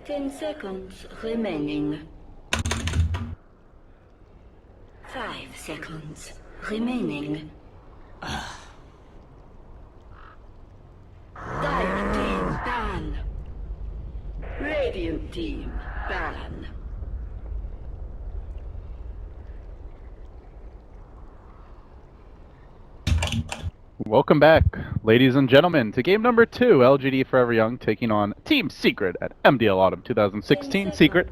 10 seconds remaining. 5 seconds remaining. Dire team ban. Radiant team ban. Welcome back, ladies and gentlemen, to game number 2, LGD Forever Young taking on Team Secret at MDL Autumn 2016. Secret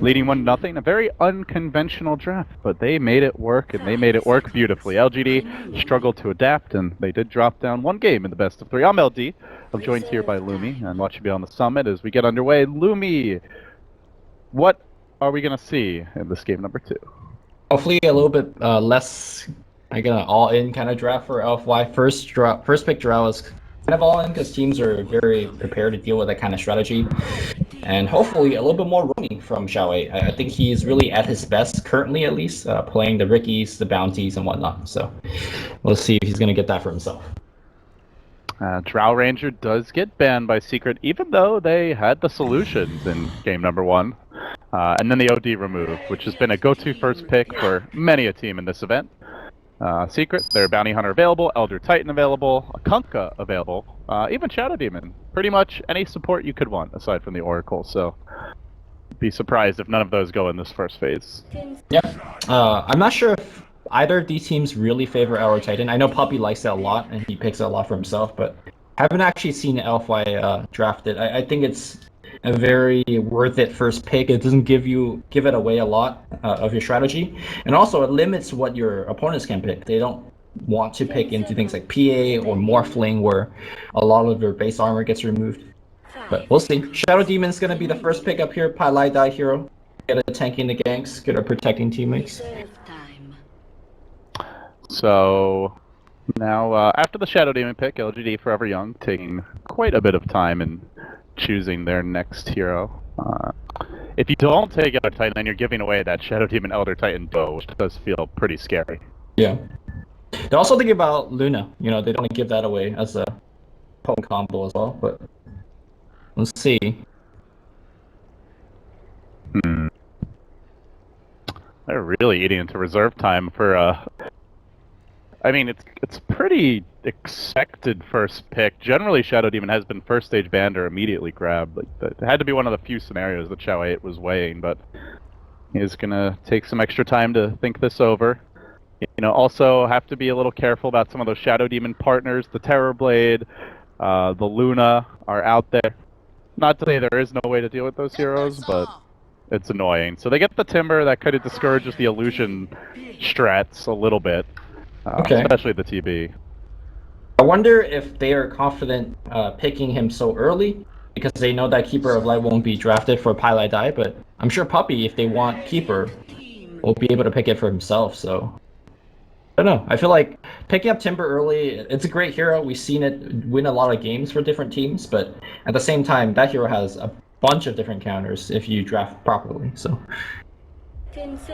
leading 1-0, a very unconventional draft, but they made it work, and they made it work beautifully. LGD struggled to adapt, and they did drop down one game in the best of 3. I'm LD. I'm joined here by Lumi, and watching me on the summit as we get underway. Lumi, what are we going to see in this game number 2? Hopefully a little bit less, I get an all-in kind of draft for L.G.D.FY. First pick Drow is kind of all-in because teams are very prepared to deal with that kind of strategy. And hopefully a little bit more roaming from Xiaowei. I think he's really at his best currently, at least, playing the Rikis, the bounties, and whatnot. So we'll see if he's going to get that for himself. Drow Ranger does get banned by Secret, even though they had the solutions in game number 1. And then the OD removed, which has been a go-to first pick for many a team in this event. Secret, their Bounty Hunter available, Elder Titan available, a Kunkka available, even Shadow Demon. Pretty much any support you could want, aside from the Oracle, so be surprised if none of those go in this first phase. Yeah, I'm not sure if either of these teams really favor Elder Titan. I know Puppy likes it a lot, and he picks it a lot for himself, but I haven't actually seen L.G.D.FY drafted. I think it's a very worth it first pick. It doesn't give it away a lot of your strategy, and also it limits what your opponents can pick. They don't want to pick into things like PA or Morphling, where a lot of their base armor gets removed. But we'll see. Shadow Demon's gonna be the first pick up here. Pai Die hero, good at tanking the ganks, good at protecting teammates. So now after the Shadow Demon pick, LGD Forever Young taking quite a bit of time in choosing their next hero. If you don't take Elder Titan, then you're giving away that Shadow Demon Elder Titan duo, which does feel pretty scary. Yeah. They're also thinking about Luna. You know, they don't want to give that away as a potent combo as well, but let's see. They're really eating into reserve time for I mean, it's pretty expected first pick. Generally, Shadow Demon has been first stage banned or immediately grabbed. Like, it had to be one of the few scenarios that Xiaowei was weighing, but he's gonna take some extra time to think this over. You know, also have to be a little careful about some of those Shadow Demon partners. The Terrorblade, the Luna are out there. Not to say there is no way to deal with those heroes, but it's annoying. So they get the Timber. That kind of discourages the illusion strats a little bit. Okay. Especially the TB. I wonder if they are confident picking him so early because they know that Keeper of Light won't be drafted for Pai Die, but I'm sure Puppy, if they want Keeper, will be able to pick it for himself, so I don't know. I feel like picking up Timber early, it's a great hero. We've seen it win a lot of games for different teams, but at the same time, that hero has a bunch of different counters if you draft properly, so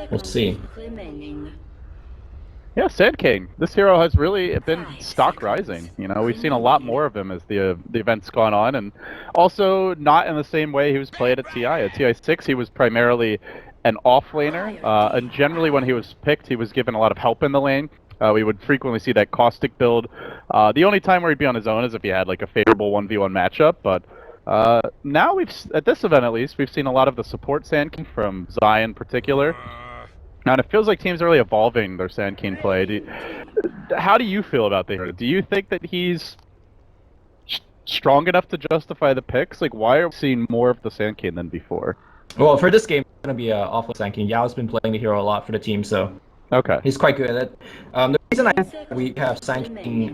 we'll see. Yeah, Sand King. This hero has really been stock rising. You know, we've seen a lot more of him as the event's gone on, and also not in the same way he was played at TI. At TI 6, he was primarily an off-laner, and generally when he was picked, he was given a lot of help in the lane. We would frequently see that caustic build. The only time where he'd be on his own is if he had like a favorable 1v1 matchup, but now at this event at least, we've seen a lot of the support Sand King from Zai in particular. And it feels like teams are really evolving their Sand King play. How do you feel about the hero? Do you think that he's strong enough to justify the picks? Like, why are we seeing more of the Sand King than before? Well, for this game, it's going to be off Sand King. Yao's been playing the hero a lot for the team, so okay, he's quite good at it. The reason we have Sand King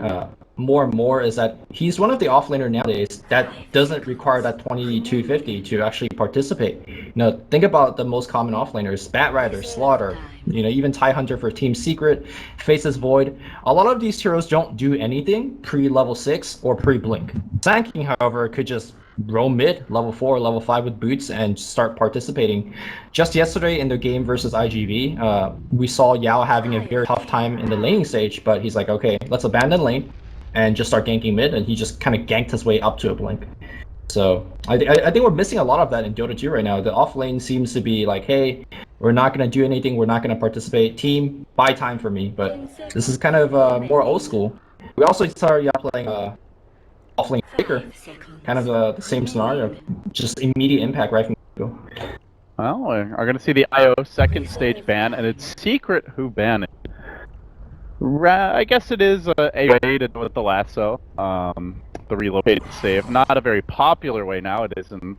more and more is that he's one of the offlaner nowadays that doesn't require that 2250 to actually participate. You know, think about the most common offlaners: Batrider, Slaughter, you know, even TIE Hunter for Team Secret, Faceless Void. A lot of these heroes don't do anything pre-level 6 or pre-blink. Sand King, however, could just roam mid, level 4, level 5 with boots and start participating. Just yesterday in the game versus IGV, we saw Yao having a very tough time in the laning stage, but he's like, okay, let's abandon lane and just start ganking mid, and he just kind of ganked his way up to a blink. So I think we're missing a lot of that in Dota 2 right now. The off lane seems to be like, hey, we're not going to do anything, we're not going to participate. Team, buy time for me. But this is kind of more old school. We also started playing off lane Faker, kind of the same scenario, just immediate impact right from the go. Well, we're going to see the IO second stage ban, and it's secret who banned it. I guess it is a way to do with the lasso, the relocate save. Not a very popular way nowadays, and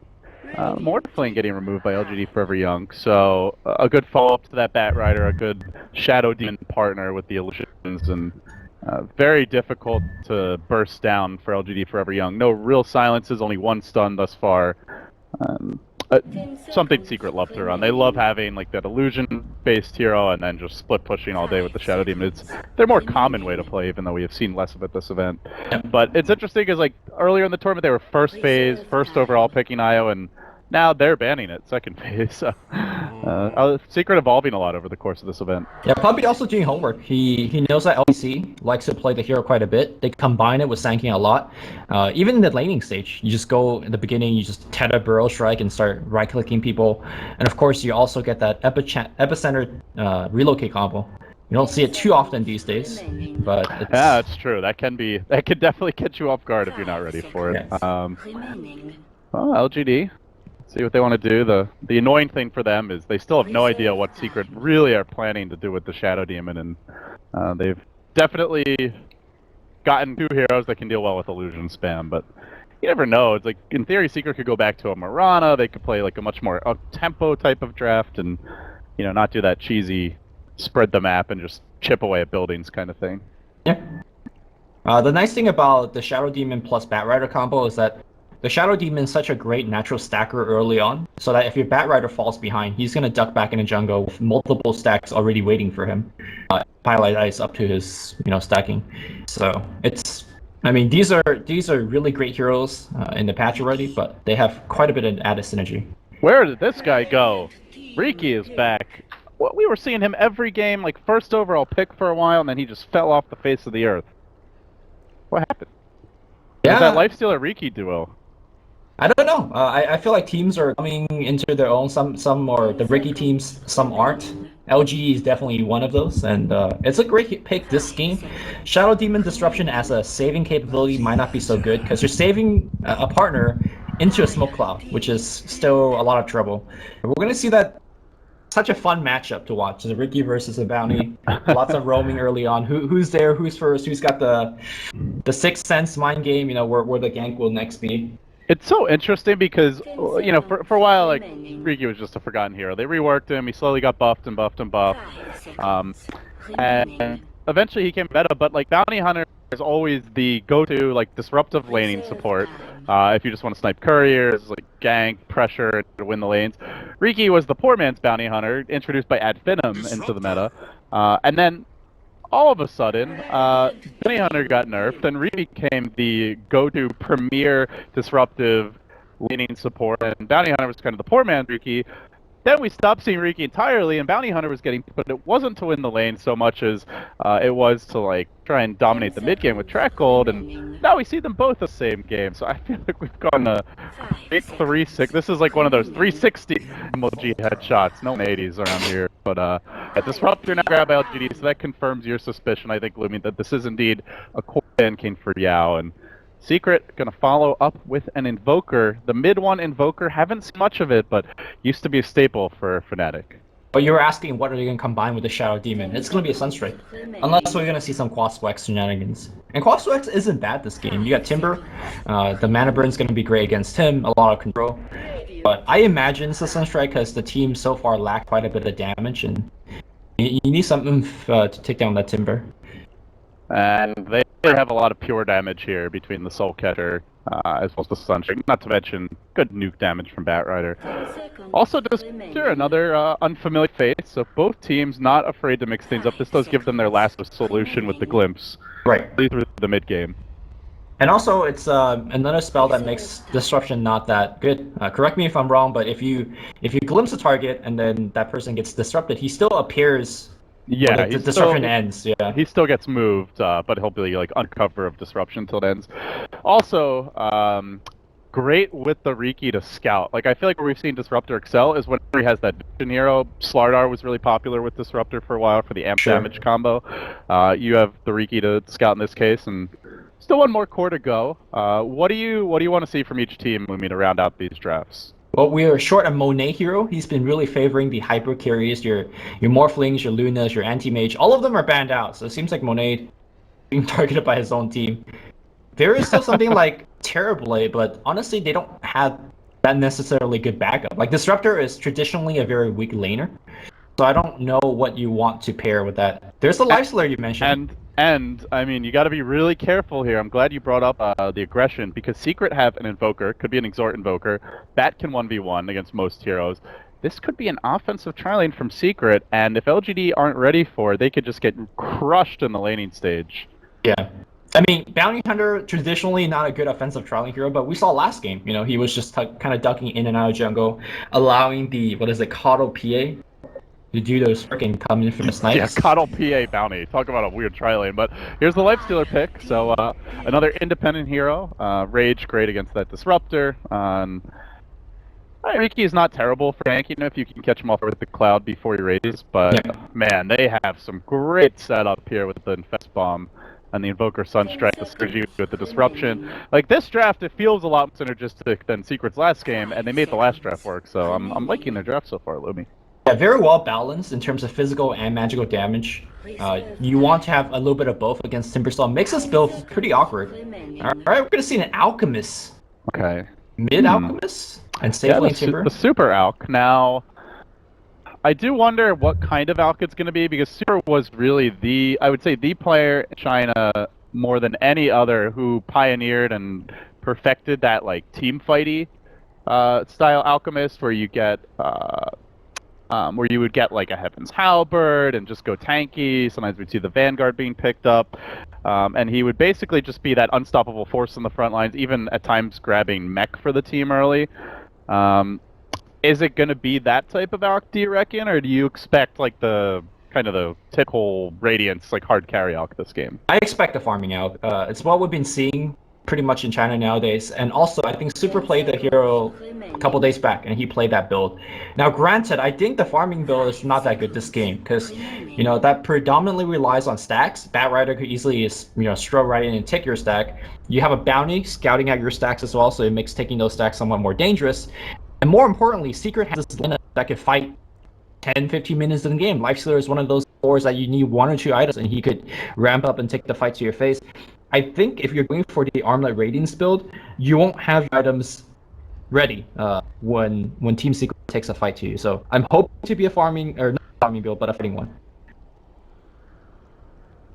Muerta getting removed by LGD.FY Young. So a good follow-up to that Bat Rider, a good Shadow Demon partner with the illusions, and very difficult to burst down for LGD.FY Young. No real silences, only one stun thus far. Something Secret love to run. They love having like that illusion-based hero and then just split pushing all day with the Shadow Demon. It's their more common way to play, even though we have seen less of it this event. But it's interesting because like earlier in the tournament they were first phase, first overall picking IO, and now they're banning it second phase. So, Secret evolving a lot over the course of this event. Yeah, Pudge also doing homework. He knows that LEC likes to play the hero quite a bit. They combine it with Sanking a lot. Even in the laning stage, you just go in the beginning, you just tether Burrow Strike and start right-clicking people. And of course, you also get that epicenter relocate combo. You don't see it too often these days, but it's... Yeah, it's true. That can definitely get you off guard if you're not ready for it. Yes. Well, LGD. See what they want to do. The annoying thing for them is they still have no idea what Secret really are planning to do with the Shadow Demon, and they've definitely gotten two heroes that can deal well with illusion spam, but you never know. It's like, in theory, Secret could go back to a Mirana, they could play like a much more up-tempo type of draft, and, you know, not do that cheesy spread the map and just chip away at buildings kind of thing. Yeah. The nice thing about the Shadow Demon plus Bat Rider combo is that the Shadow Demon is such a great natural stacker early on, so that if your Bat Rider falls behind, he's going to duck back in the jungle with multiple stacks already waiting for him. Highlight ice up to his, stacking. So it's, I mean, these are really great heroes in the patch already, but they have quite a bit of added synergy. Where did this guy go? Riki is back. Well, we were seeing him every game, like first overall pick for a while, and then he just fell off the face of the earth. What happened? Yeah, that Lifestealer Riki duo. I don't know. I feel like teams are coming into their own. Some are the Riki teams, some aren't. LG is definitely one of those, and it's a great pick this game. Shadow Demon Disruption as a saving capability might not be so good, because you're saving a partner into a smoke cloud, which is still a lot of trouble. We're going to see that such a fun matchup to watch. The Riki versus a Bounty. Lots of roaming early on. Who's there? Who's first? Who's got the Sixth Sense mind game? Where the gank will next be. It's so interesting because, for a while, like, Riki was just a forgotten hero. They reworked him, he slowly got buffed and buffed and buffed. And eventually he came meta, but, like, Bounty Hunter is always the go-to, like, disruptive laning support. If you just want to snipe couriers, like, gank, pressure, to win the lanes. Riki was the poor man's Bounty Hunter, introduced by Ad Finum into the meta. And then, all of a sudden, Bounty Hunter got nerfed, and Riki became the go-to premier disruptive laning support, and Bounty Hunter was kind of the poor man's Riki. Then we stopped seeing Riki entirely, and Bounty Hunter was getting, but it wasn't to win the lane so much as it was to like try and dominate the mid game with track gold, and now we see them both the same game. So I feel like we've gone a big 3-6. This is like one of those 360 MLG headshots, no 80s around here. But a disruptor now grab LGD, so that confirms your suspicion, I think, Lumi, that this is indeed a core king for Yao. And Secret gonna follow up with an Invoker. The mid one Invoker, haven't seen much of it, but used to be a staple for Fnatic. But you were asking what are they gonna combine with the Shadow Demon? It's gonna be a Sunstrike, unless we're gonna see some Quaswex shenanigans. And Quaswex isn't bad this game. You got Timber, the mana burn's gonna be great against him, a lot of control. But I imagine it's a Sunstrike because the team so far lacked quite a bit of damage, and you need some oomph to take down that Timber. And they have a lot of pure damage here between the Soul Catcher as well as the Sunstrike, not to mention good nuke damage from Bat Rider. Also, just here, another unfamiliar face, so both teams not afraid to mix things up. This does give them their last solution with the Glimpse. Right. Through the mid game. And also, it's another spell that makes Disruption not that good. Correct me if I'm wrong, but if you glimpse a target and then that person gets disrupted, he still appears. Yeah, the disruption ends. Yeah, he still gets moved, but he'll be like under cover of disruption until it ends. Also, great with the Riki to scout. Like, I feel like where we've seen Disruptor excel is whenever he has that vision hero. Slardar was really popular with Disruptor for a while for the amp damage combo. You have the Riki to scout in this case, and still one more core to go. What do you want to see from each team, Lumi, to round out these drafts? Well, we are short a Monet hero. He's been really favoring the hyper carries, your Morphlings, your Lunas, your Anti-Mage. All of them are banned out, so it seems like Monet being targeted by his own team. There is still something like Terrorblade, but honestly, they don't have that necessarily good backup. Like, Disruptor is traditionally a very weak laner, so I don't know what you want to pair with that. There's the Lifestealer you mentioned. And I mean, you got to be really careful here. I'm glad you brought up the aggression, because Secret have an Invoker, could be an Exhort Invoker. Bat can 1v1 against most heroes. This could be an offensive tri-lane from Secret, and if LGD aren't ready for it, they could just get crushed in the laning stage. Yeah. I mean, Bounty Hunter, traditionally not a good offensive tri-lane hero, but we saw last game, you know, he was just kind of ducking in and out of jungle, allowing the, Kardel PA to do those freaking come in from the snipes. Yeah, Kardel PA Bounty. Talk about a weird tri-lane, but here's the Lifestealer pick, so another independent hero. Rage, great against that Disruptor. Riki is not terrible for tanking if you can catch him off with the Cloud before he rages, but man, they have some great setup here with the Infest Bomb and the Invoker Sunstrike, the synergy with the Disruption. Like, this draft, it feels a lot more synergistic than Secret's last game, and they made the last draft work, so I'm liking their draft so far, Lumi. Yeah, very well balanced in terms of physical and magical damage. You want to have a little bit of both against Timbersaw. Makes this build pretty awkward. Alright, we're going to see an Alchemist. Okay. Mid-Alchemist? And safe lane Timber? The Super Alch. Now, I do wonder what kind of Alch it's going to be, because Super was really I would say the player in China more than any other who pioneered and perfected that, like, team fighty style Alchemist, where you get where you would get like a Heaven's Halberd and just go tanky. Sometimes we'd see the Vanguard being picked up, and he would basically just be that unstoppable force in the front lines, even at times grabbing mech for the team early. Is it going to be that type of Alch, do you reckon, or do you expect like the kind of the typical Radiance, like hard carry Alch this game? I expect a farming Alch. It's what we've been seeing pretty much in China nowadays, and also I think Super played the hero a couple days back, and he played that build. Now, granted, I think the farming build is not that good this game, because you know that predominantly relies on stacks. Batrider could easily stroll right in and take your stack. You have a bounty scouting out your stacks as well, so it makes taking those stacks somewhat more dangerous. And more importantly, Secret has this lineup that can fight 10-15 minutes in the game. Lifestealer is one of those cores that you need 1 or 2 items, and he could ramp up and take the fight to your face. I think if you're going for the Armlet Radiance build, you won't have your items ready when Team Secret takes a fight to you. So I'm hoping to be a farming, or not a farming build, but a fighting one.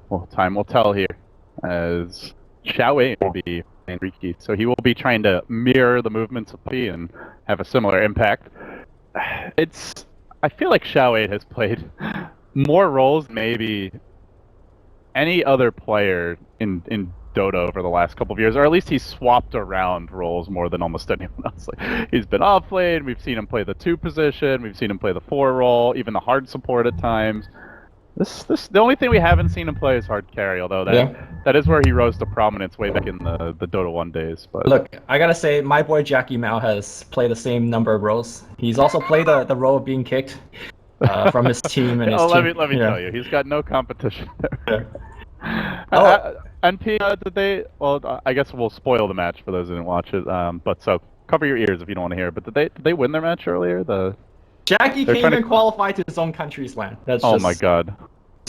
Well, time will tell here, as Xiao will be playing Riki, so he will be trying to mirror the movements of P and have a similar impact. I feel like Xiao has played more roles maybe any other player in Dota over the last couple of years, or at least he's swapped around roles more than almost anyone else. Like, he's been off lane, we've seen him play the 2 position, we've seen him play the 4 role, even the hard support at times. The only thing we haven't seen him play is hard carry, although that is where he rose to prominence way back in the Dota 1 days. But look, I gotta say, my boy Jackie Mao has played the same number of roles. He's also played the role of being kicked from his team and his team. Let me tell you, he's got no competition there. And did they? Well, I guess we'll spoil the match for those who didn't watch it. But so cover your ears if you don't want to hear it. But did they win their match earlier? Jackie came and qualified to his own country's land. That's oh my god!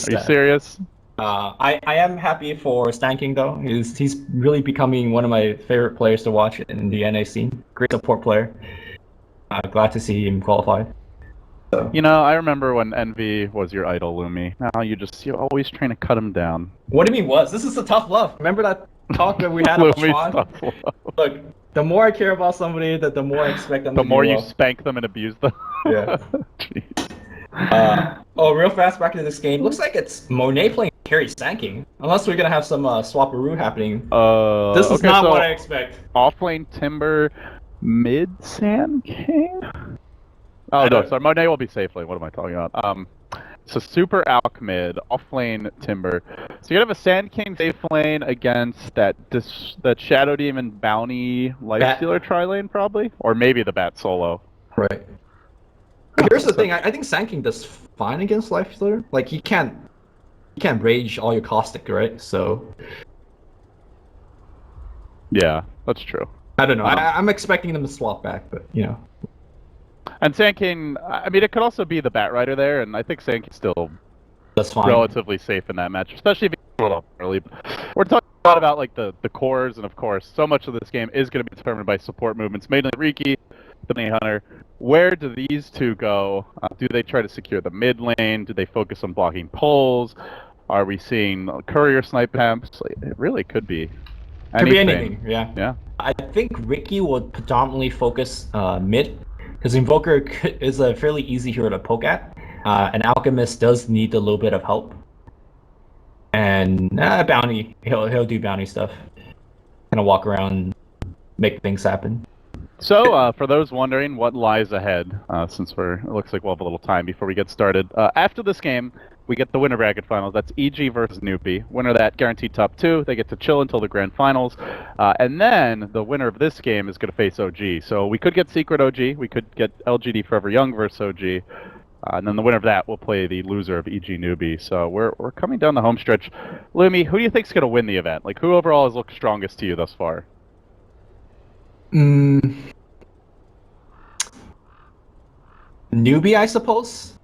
Are you serious? I am happy for Stanking though. He's really becoming one of my favorite players to watch in the NA scene. Great support player. Glad to see him qualified. So. You know, I remember when Envy was your idol, Lumi. Now you're always trying to cut him down. What do you mean was? This is a tough love. Remember that talk that we had about Sean? Look, the more I care about somebody, the more I expect them to do well. The more you spank them and abuse them. Yeah. Real fast back into this game. Looks like it's Monet playing carry Stanking. Unless we're gonna have some swapperoo happening. This is not what I expect. Offlane Timber, mid Sand King. Oh no, sorry, Monet will be safe lane. What am I talking about? So super Alchemist, off-lane Timber. So you have a Sand King safe lane against that Shadow Demon Bounty Lifestealer tri-lane probably? Or maybe the Bat solo. Right. Here's the thing, I think Sand King does fine against Lifestealer. Like, he can't rage all your caustic, right? So... Yeah, that's true. I don't know. I'm expecting them to swap back, but, you know. And Sand King, I mean, it could also be the Bat Rider there, and I think Sand King's still That's fine. relatively safe in that match, especially if you go up early. We're talking a lot about like the cores, and of course, so much of this game is going to be determined by support movements, mainly Riki, the Bounty Hunter. Where do these two go? Do they try to secure the mid lane? Do they focus on blocking pulls? Are we seeing courier snipe attempts? It really could be anything. Could be anything, yeah. Yeah. I think Riki would predominantly focus mid, because Invoker is a fairly easy hero to poke at. And Alchemist does need a little bit of help. And Bounty, he'll do Bounty stuff. Kind of walk around, make things happen. So, for those wondering what lies ahead, since it looks like we'll have a little time before we get started, after this game, we get the winner bracket finals. That's EG versus Newbie. Winner of that guaranteed top 2. They get to chill until the grand finals. And then the winner of this game is going to face OG. So we could get Secret OG. We could get LGD Forever Young versus OG. And then the winner of that will play the loser of EG Newbie. So we're coming down the home stretch. Lumi, who do you think's going to win the event? Like, who overall has looked strongest to you thus far? Newbie, I suppose.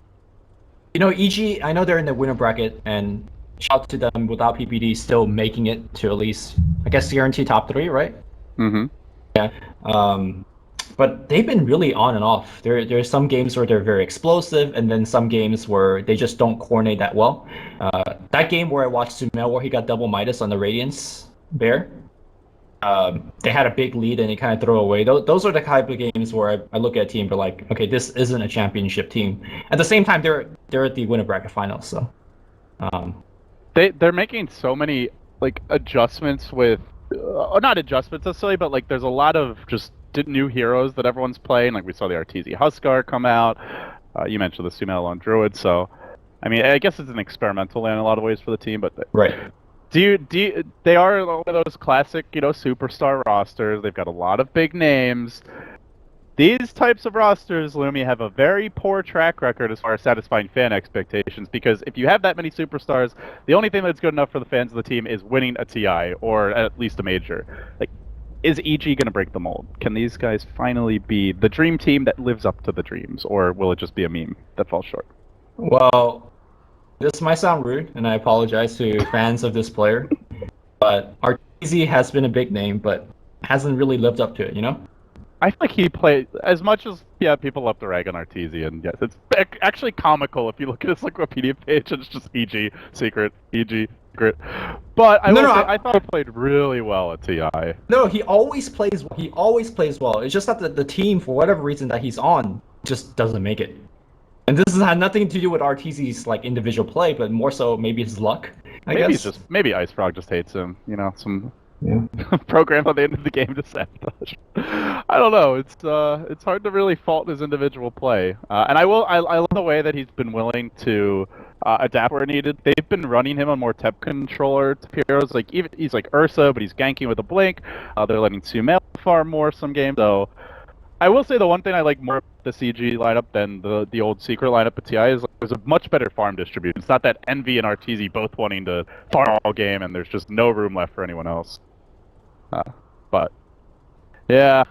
You know, EG, I know they're in the winner bracket, and shout to them without PPD still making it to at least, I guess, guarantee top 3, right? Mm-hmm. Yeah. But they've been really on and off. There's some games where they're very explosive, and then some games where they just don't coordinate that well. That game where I watched Sumail where he got double Midas on the Radiance Bear, they had a big lead and they kind of throw away. Those are the type of games where I look at a team, but like, okay, this isn't a championship team. At the same time, they're at the winner bracket finals, so. They're making so many like adjustments with, not adjustments necessarily, but like there's a lot of just new heroes that everyone's playing. Like we saw the RTZ Huskar come out. You mentioned the Sumail on Druid, so I mean, I guess it's an experimental in a lot of ways for the team, but right. They are one of those classic, you know, superstar rosters. They've got a lot of big names. These types of rosters, Lumi, have a very poor track record as far as satisfying fan expectations, because if you have that many superstars, the only thing that's good enough for the fans of the team is winning a TI, or at least a major. Like, is EG going to break the mold? Can these guys finally be the dream team that lives up to the dreams, or will it just be a meme that falls short? Well, this might sound rude, and I apologize to fans of this player, but RTZ has been a big name, but hasn't really lived up to it, you know? I feel like he played, as much as, yeah, people love to rag on RTZ, and yes, it's actually comical if you look at his Wikipedia page, and it's just EG, Secret, EG, Secret. But I thought he played really well at TI. No, he always plays well. It's just that the team, for whatever reason that he's on, just doesn't make it. And this has had nothing to do with RTZ's like individual play, but more so maybe his luck. I guess. Maybe Ice Frog just hates him. You know, some program at the end of the game to sabotage. I don't know. It's hard to really fault his individual play. And I love the way that he's been willing to adapt where needed. They've been running him on more TEP controller heroes. Like he's like Ursa, but he's ganking with a blink. They're letting Sumail farm more some games. So I will say the one thing I like more about the CG lineup than the old Secret lineup at TI is like, there's a much better farm distribution. It's not that Envy and RTZ both wanting to farm all game and there's just no room left for anyone else. But yeah,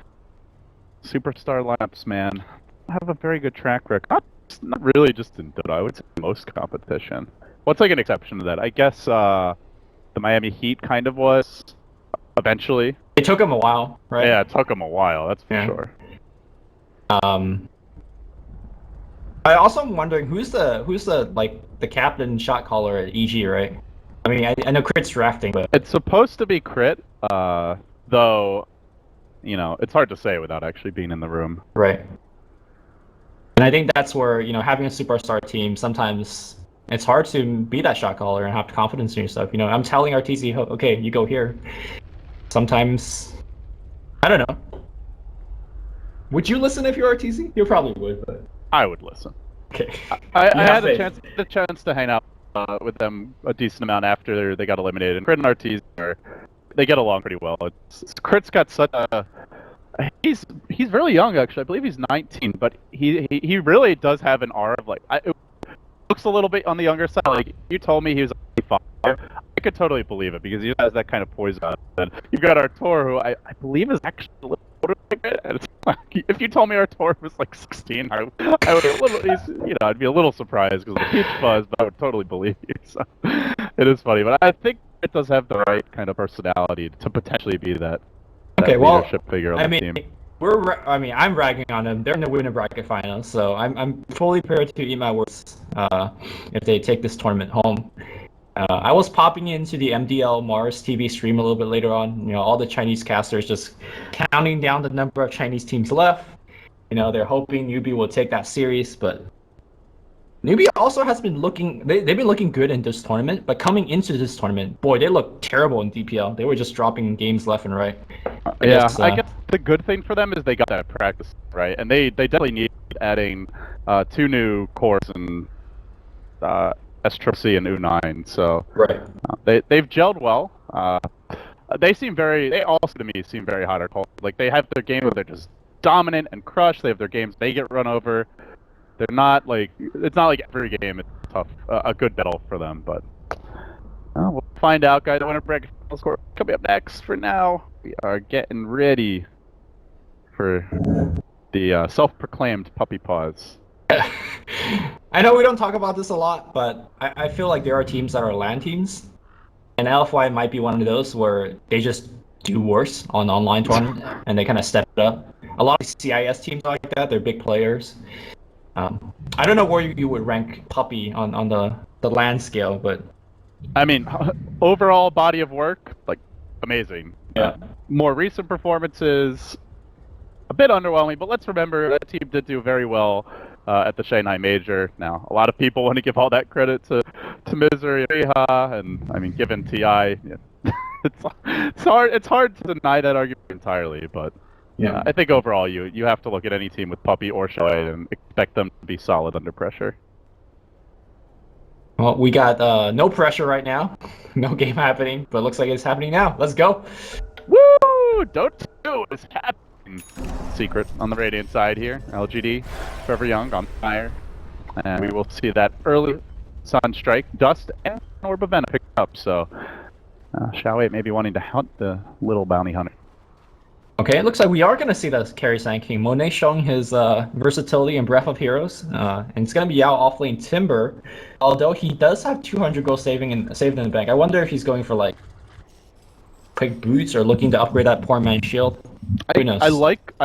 superstar lineups, man, have a very good track record. Not really just in Dota. I would say most competition. What's like an exception to that? I guess the Miami Heat kind of was eventually. It took him a while, right? Yeah, it took him a while. That's for sure. I also am wondering who's the captain shot caller at EG, right? I mean, I know Crit's drafting, but it's supposed to be Crit, though, you know, it's hard to say without actually being in the room. Right. And I think that's where, you know, having a superstar team, sometimes it's hard to be that shot caller and have confidence in yourself. You know, I'm telling RTZ, okay, you go here. Sometimes, I don't know. Would you listen if you're RTZ? You probably would, but... I would listen. Okay. I You have had a faith. chance to hang out with them a decent amount after they got eliminated. And Crit and RTs they get along pretty well. Crit's got such a he's really young actually. I believe he's 19, but he really does have an aura of like it looks a little bit on the younger side. Like you told me he was 5. I could totally believe it because he has that kind of poise about it. You've got Artur, who I believe is actually a little older than it. And it's like, if you told me Artur was like 16, I would be a little, I'd be a little surprised because of the peach fuzz, but I would totally believe you. So it is funny, but I think it does have the right kind of personality to potentially be that leadership figure on the team. I'm ragging on them. They're in the winner bracket finals, so I'm fully prepared to eat my words if they take this tournament home. I was popping into the MDL Mars TV stream a little bit later on. All the Chinese casters just counting down the number of Chinese teams left. They're hoping Newbie will take that series, but Newbie also has been looking. They've been looking good in this tournament, but coming into this tournament, boy, they look terrible in DPL. They were just dropping games left and right. I guess the good thing for them is they got that practice right, and they definitely need adding 2 new cores and S-Triple-C and U9. So they've gelled well. They also to me seem very hot or cold. Like they have their game where they're just dominant and crush. They have their games they get run over. They're not like it's not like every game is tough, a good battle for them. But we'll find out, guys. I want to break score coming up next. For now, we are getting ready for the self-proclaimed puppy paws. I know we don't talk about this a lot, but I feel like there are teams that are LAN teams, and LFY might be one of those where they just do worse on online tournament and they kind of step it up. A lot of CIS teams are like that. They're big players. I don't know where you would rank Puppy on the LAN scale, but I mean, overall body of work, like amazing. Yeah. More recent performances, a bit underwhelming, but let's remember that team did do very well at the Shanghai Major. Now, a lot of people want to give all that credit to Misery and Riha, and I mean, given TI, it's hard to deny that argument entirely, but yeah, I think overall you have to look at any team with Puppy or Shy and expect them to be solid under pressure. Well, we got no pressure right now, no game happening, but it looks like it's happening now. Let's go! Woo! Dota 2 is happening. Secret on the Radiant side here. LGD, Forever Young on fire. And we will see that early Sunstrike, Dust, and Orb of Venom pick up. So, Xiao 8 maybe wanting to hunt the little bounty hunter. Okay, it looks like we are going to see the carry Sand King. Monet showing his versatility in Breath of Heroes. And it's going to be Yao offlane Timber. Although he does have 200 gold saved in the bank. I wonder if he's going for like quick boots or looking to upgrade that poor man's shield. Who knows? I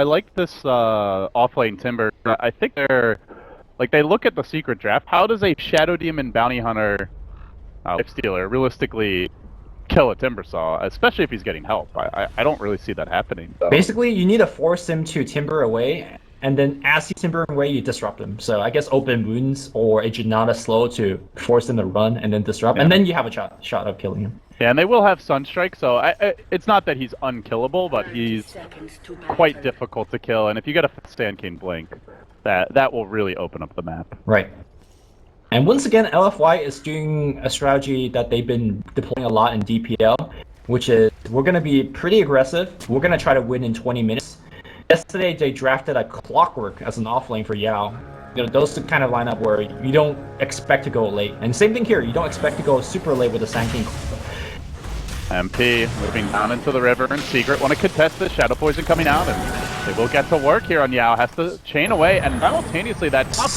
like this offlane Timber. I think they look at the secret draft. How does a Shadow Demon bounty hunter life stealer realistically kill a Timbersaw, especially if he's getting help? I don't really see that happening. So. Basically, you need to force him to Timber away, and then as he Timber away, you disrupt him. So I guess open wounds or a Janata slow to force him to run and then disrupt, and then you have a shot of killing him. Yeah, and they will have Sunstrike, so it's not that he's unkillable, but he's quite difficult to kill. And if you get a Sand King blink, that will really open up the map. Right. And once again, LFY is doing a strategy that they've been deploying a lot in DPL, which is we're going to be pretty aggressive. We're going to try to win in 20 minutes. Yesterday, they drafted a Clockwork as an offlane for Yao. Those two kind of line up where you don't expect to go late. And same thing here, you don't expect to go super late with the Sand King. MP moving down into the river in secret. Want to contest the Shadow Poison coming out, and they will get to work here on Yao. Has to chain away, and simultaneously that top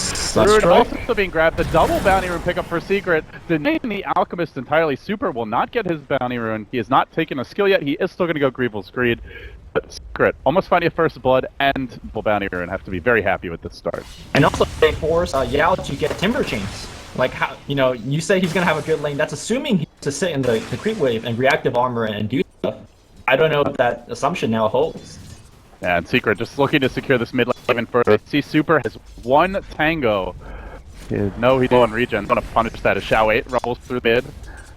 rune also being grabbed. The double bounty rune pickup for secret. Denying the Alchemist entirely. Super will not get his bounty rune. He has not taken a skill yet. He is still going to go Grievel's Greed. But secret almost finding a first blood and double bounty rune. Have to be very happy with this start. And also they force Yao to get Timber Chains. Like how you say he's gonna have a good lane. That's assuming he to sit in the creep wave and reactive armor and do stuff. I don't know if that assumption now holds. Yeah, and Secret just looking to secure this mid lane even further. See, Super has one Tango. No, he's low on regen. Gonna punish that as Xiao 8 rumbles through mid.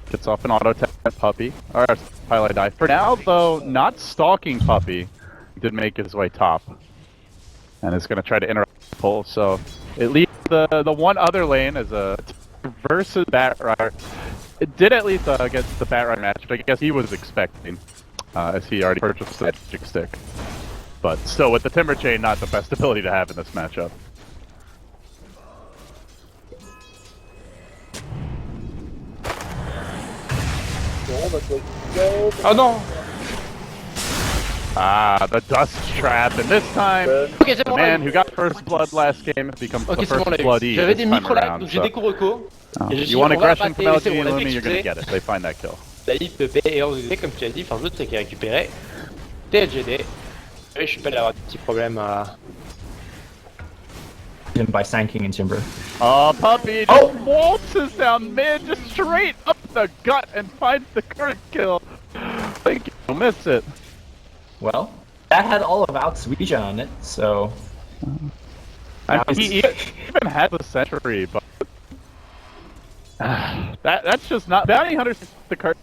Gets off an auto attack Puppy. Alright, Pilot die. For now, though, not stalking Puppy. He did make his way top. And is gonna try to interrupt the pull, so it leaves the one other lane is a versus Batrider. It did at least against the Batrider match, but I guess he was expecting, as he already purchased that magic stick. But still, with the Timber Chain, not the best ability to have in this matchup. Oh non. Ah, the Dust Trap, and this time, Ok, c'est the bon. man who got first blood last game becomes Ok, the c'est bon, on first l'a eu. bloody J'avais this des time micro-lags, around. donc j'ai So, des coups-recos. Et je you dis, want on va aggression rater, from c'est bon, LGD on a Lumi, fait you're gonna exprès. get it. They find that kill. La liste de P et OZD, comme tu as dit, enfin l'autre c'est qui a récupéré. TLGD. Oui, je suis pas d'avoir des petits problèmes à... Him by Sanking and Timber. Oh, Puppy just waltzes down mid, just straight up the gut and finds the current kill. Thank you, you'll miss it. Well, that had all of Outsweeja on it, so... I mean, he even had the Sentry, but... that's just not... Bounty Hunter's the card.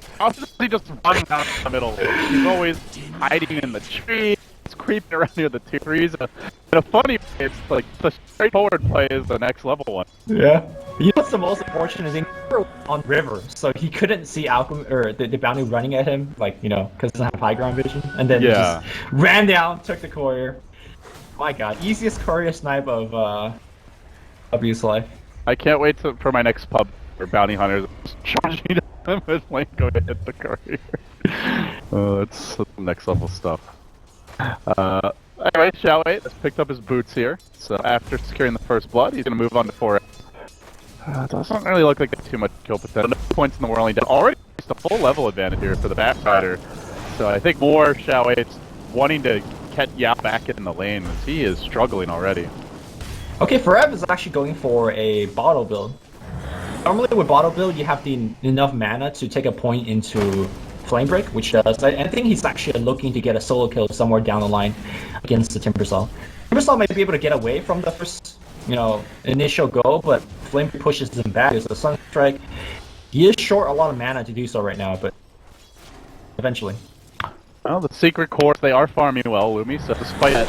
He just running down the middle. He's always hiding in the tree. He's creeping around near the trees. In a funny way, it's like the straightforward play is the next level one. Yeah. You know what's the most unfortunate thing? We were on river, so he couldn't see Alchemist or the bounty running at him, like, you know, because he doesn't have high ground vision. And then he just ran down, took the courier. My god, easiest courier snipe of Abuse Life. I can't wait for my next pub where bounty hunters charging them with Link going to hit the courier. Oh, it's next level stuff. Anyway, Shao has picked up his boots here, so after securing the first blood, he's going to move on to 4. Doesn't really look like too mumuch kill potential. No points in the whirling death. Already just a full level advantage here for the Batrider. So I think more Shao is wanting to get Yao back in the lane as he is struggling already. Okay, Forev is actually going for a bottle build. Normally with bottle build, you have enough mana to take a point into Flame Break, which does. I think he's actually looking to get a solo kill somewhere down the line against the Timbersaw. Timbersaw might be able to get away from the first, you know, initial go, but Flame Break pushes him back. There's a Sunstrike. He is short a lot of mana to do so right now, but eventually. Well, the secret cores, they are farming well, Lumi, so despite that,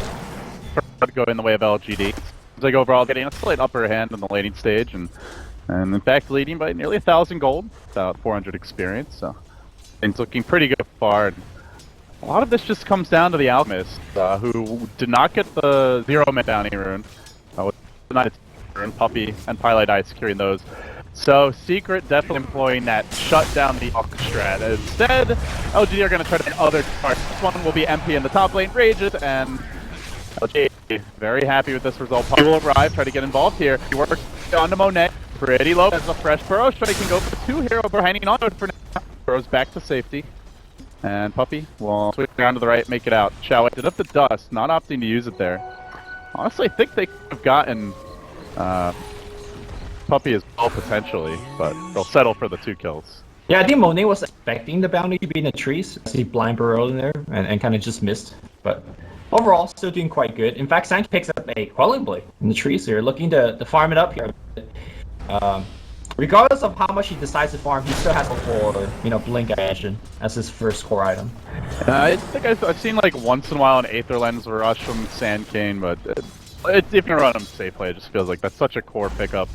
go in the way of LGD. Seems like overall getting a slight upper hand in the laning stage, and in fact leading by nearly 1,000 gold, about 400 experience, so things looking pretty good so far. And a lot of this just comes down to the Alchemist, who did not get the 0-man bounty rune, with the rune, Puppy, and Pilot Eye securing those. So Secret definitely employing that shut down the Hawk strat. Instead, LGD are going to try to hit other targets. This one will be MP in the top lane, rages, and LGD very happy with this result. Puppy will arrive, try to get involved here. He works on to Monet, pretty low as a fresh burrow. Strike can go for 2 hero, but hanging on to it for now. Burrows back to safety. And Puppy will switch around to the right, make it out. Shao did up the dust, not opting to use it there. Honestly, I think they could have gotten Puppy as well potentially, but they'll settle for the 2 kills. Yeah, I think Monet was expecting the bounty to be in the trees. He blind burrowed in there and kind of just missed. But overall, still doing quite good. In fact, Sank picks up a Quelling Blade in the trees here, looking to farm it up here. Regardless of how much he decides to farm, he still has to go for, you know, Blink Action as his first core item. I think I've seen like once in a while an Aether Lens rush from Sand Cane, but if you're gonna run him safely, it just feels like that's such a core pickup.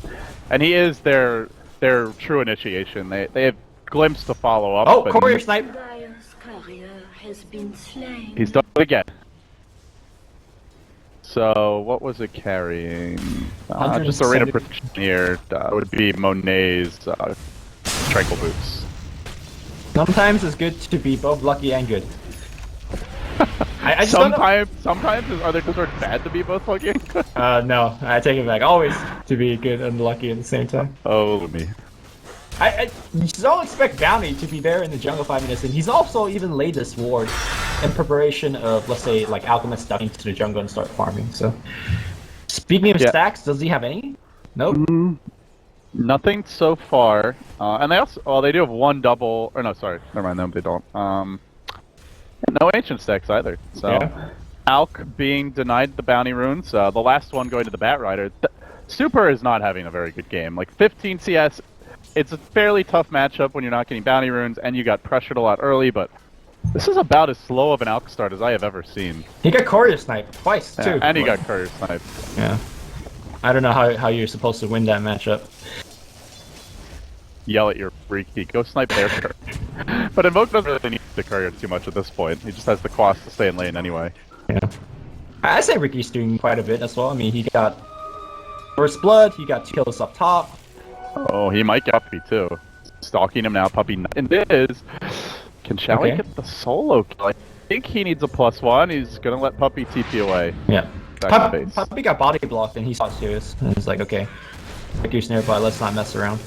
And he is their true initiation. They have Glimpse to follow up. Oh, Courier Snipe! Dire's courier has been slain. He's done it again. So, what was it carrying? Just a rate of protection here would be Monet's Tranquil Boots. Sometimes it's good to be both lucky and good. I just sometimes are there sort of bad to be both lucky and good? No, I take it back. Always to be good and lucky at the same time. Oh, me. You don't expect Bounty to be there in the jungle 5 minutes, and he's also even laid this ward in preparation of, let's say, like Alchemist ducking to the jungle and start farming. So, speaking of stacks, does he have any? Nope. Nothing so far. And they also, well, they do have 1 double, or no, sorry, never mind them, they don't. No ancient stacks either. So, Alk being denied the bounty runes, the last one going to the Batrider. Super is not having a very good game. Like 15 CS. It's a fairly tough matchup when you're not getting bounty runes and you got pressured a lot early, but this is about as slow of an Alk start as I have ever seen. He got Courier Snipe twice, too. And he got Courier Snipe. Yeah. I don't know how you're supposed to win that matchup. Yell at your Riki, go snipe their courier. But Invoke doesn't really need the courier too much at this point. He just has the cost to stay in lane anyway. Yeah. I say Riki's doing quite a bit as well. I mean, he got first blood, he got 2 kills up top. Oh, he might get Puppy too. Stalking him now, Puppy. And it is. Can Shawi get the solo kill? I think he needs a +1. He's gonna let Puppy TP away. Yeah. Back to base. Puppy got body blocked and he saw serious. And he's like, okay, Riki's nearby, let's not mess around.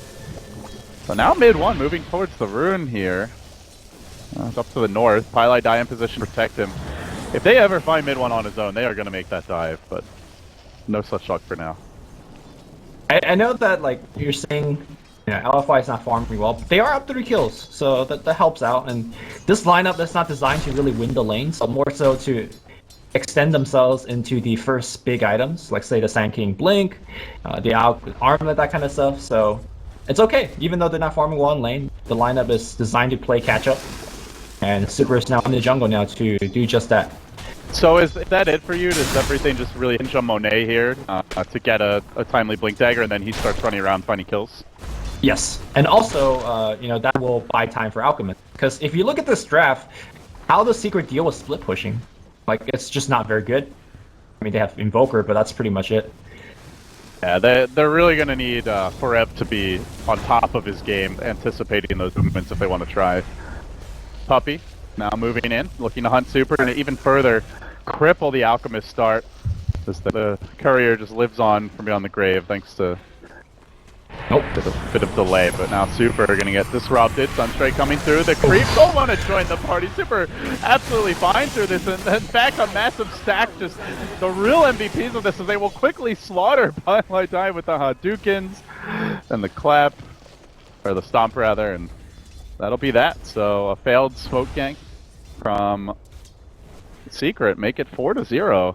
So now mid 1 moving towards the rune here. It's up to the north. Pylai die in position to protect him. If they ever find mid 1 on his own, they are gonna make that dive, but no such luck for now. I know that, like, you're saying, you know, LFY is not farming well, but they are up 3 kills, so that helps out. And this lineup that's not designed to really win the lane, so more so to extend themselves into the first big items, like say the Sand King Blink, the Armlet, that kind of stuff. So it's okay, even though they're not farming well in lane. The lineup is designed to play catch up, and Super is now in the jungle now to do just that. So is that it for you? Does everything just really hinge on Monet here to get a timely Blink Dagger, and then he starts running around finding kills? Yes, and also, you know, that will buy time for Alchemist. Because if you look at this draft, how the Secret deal with split pushing, like, it's just not very good. I mean, they have Invoker, but that's pretty much it. Yeah, they're really going to need Foreb to be on top of his game, anticipating those movements if they want to try. Puppy, now moving in, looking to hunt Super, and even further cripple the Alchemist start. As the courier just lives on from beyond the grave, thanks to bit of delay, but now Super are gonna get disrupted. Sunstrike coming through. The creeps don't want to join the party. Super absolutely fine through this, and in fact a massive stack. Just the real MVPs of this is they will quickly slaughter Pylai Die with the Hadoukens and the clap, or the stomp rather, and that'll be that. So a failed smoke gank from Secret, make it 4-0.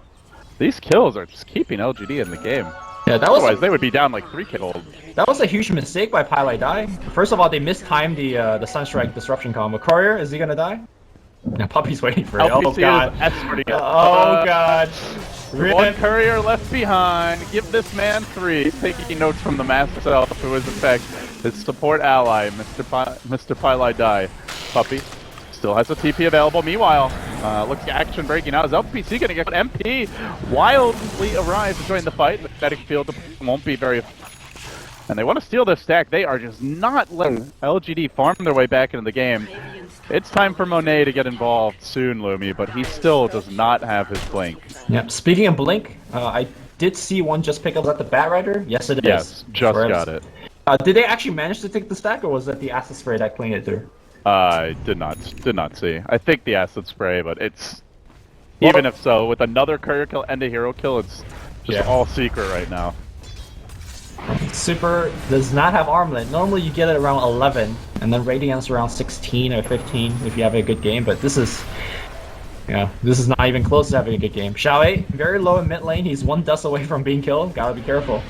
These kills are just keeping LGD in the game. Yeah, that was otherwise they would be down like 3 kills. That was a huge mistake by Pylai Die. First of all, they mistimed the Sunstrike disruption combo. Courier, is he gonna die? Now Puppy's waiting for it. Oh god. Oh god. One courier left behind. Give this man 3. He's taking notes from the master self, who is in fact his support ally, Mr. Pylai Die. Puppy still has a TP available. Meanwhile, looks like action breaking out. Is LPC gonna get MP? Wildly arrives to join the fight. The static field won't be very. And they want to steal this stack. They are just not letting LGD farm their way back into the game. It's time for Monet to get involved soon, Lumi, but he still does not have his Blink. Yep. Speaking of Blink, I did see one just pick up at the Batrider. Yes, it is. Yes, just got it. Did they actually manage to take the stack, or was that the acid spray that cleaned it through? I did not see. I think the acid spray, but it's even if so, with another courier kill and a hero kill, it's just all Secret right now. Super does not have Armlet. Normally you get it around 11, and then Radiance around 16 or 15 if you have a good game, but this is not even close to having a good game. Xiaowei, very low in mid lane. He's 1 dust away from being killed. Gotta be careful.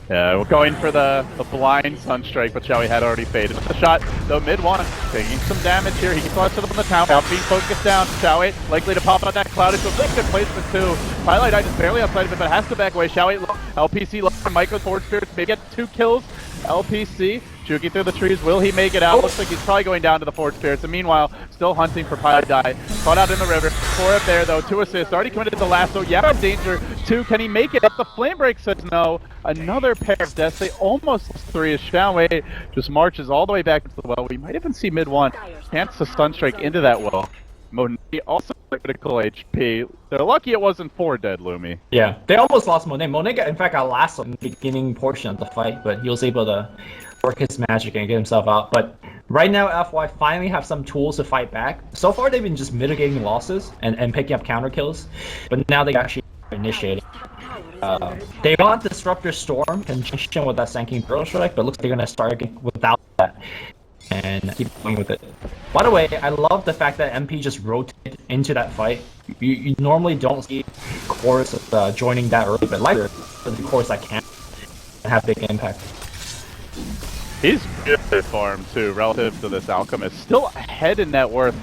Yeah, we're going for the blind Sunstrike, but Xiaowei had already faded. The shot, though, mid 1, taking some damage here. He gets set up on the town, being focused down. Xiaowei likely to pop out that cloud. It's a really good placement too. Pylai Die just barely outside of it, but has to back away. Xiaowei low, LPC low, Michael forward spirits, maybe get 2 kills. LPC juking through the trees. Will he make it out? Looks like he's probably going down to the forward spirits. And meanwhile, still hunting for Pylai Die. Caught out in the river. 4 up there though. 2 assists. Already committed to the lasso. Yeah, in danger. 2. Can he make it up? The flame break says no. Another pair of deaths. They almost lost 3 as Xiaowei just marches all the way back into the well. We might even see mid 1. Chance to Sunstrike into that well. Monet also critical HP. They're lucky it wasn't 4 dead, Lumi. Yeah, they almost lost Monet. Monet got, in fact, got last in the beginning portion of the fight, but he was able to work his magic and get himself out. But right now, FY finally have some tools to fight back. So far, they've been just mitigating losses and picking up counter kills, but now they actually initiating. They want Disruptor Storm conjunction with that Sand King Burrow Strike, but looks like they're gonna start without that and keep going with it. By the way, I love the fact that MP just rotated into that fight. You normally don't see cores joining that early, but like the cores that can have big impact. He's good farm too, relative to this Alchemist. Still ahead in net worth.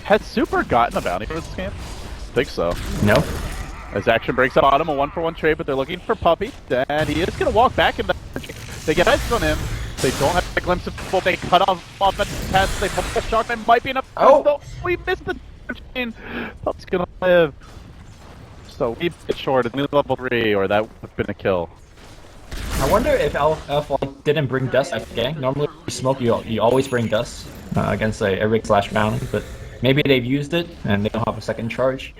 Has Super gotten a bounty for this camp? I think so. No. As action breaks up bottom, a 1-for-1 trade, but they're looking for Puppy, and he is going to walk back in the... They get eyes on him. They don't have a glimpse of football. They cut off the pass. They pull the shot. There might be enough. Oh! We missed the chain. Puppy's going to live. So we get short at level 3, or that would have been a kill. I wonder if LGD.FY didn't bring dust at the gang. Normally, smoke, you always bring dust against a rig / bounty, but maybe they've used it and they don't have a second charge.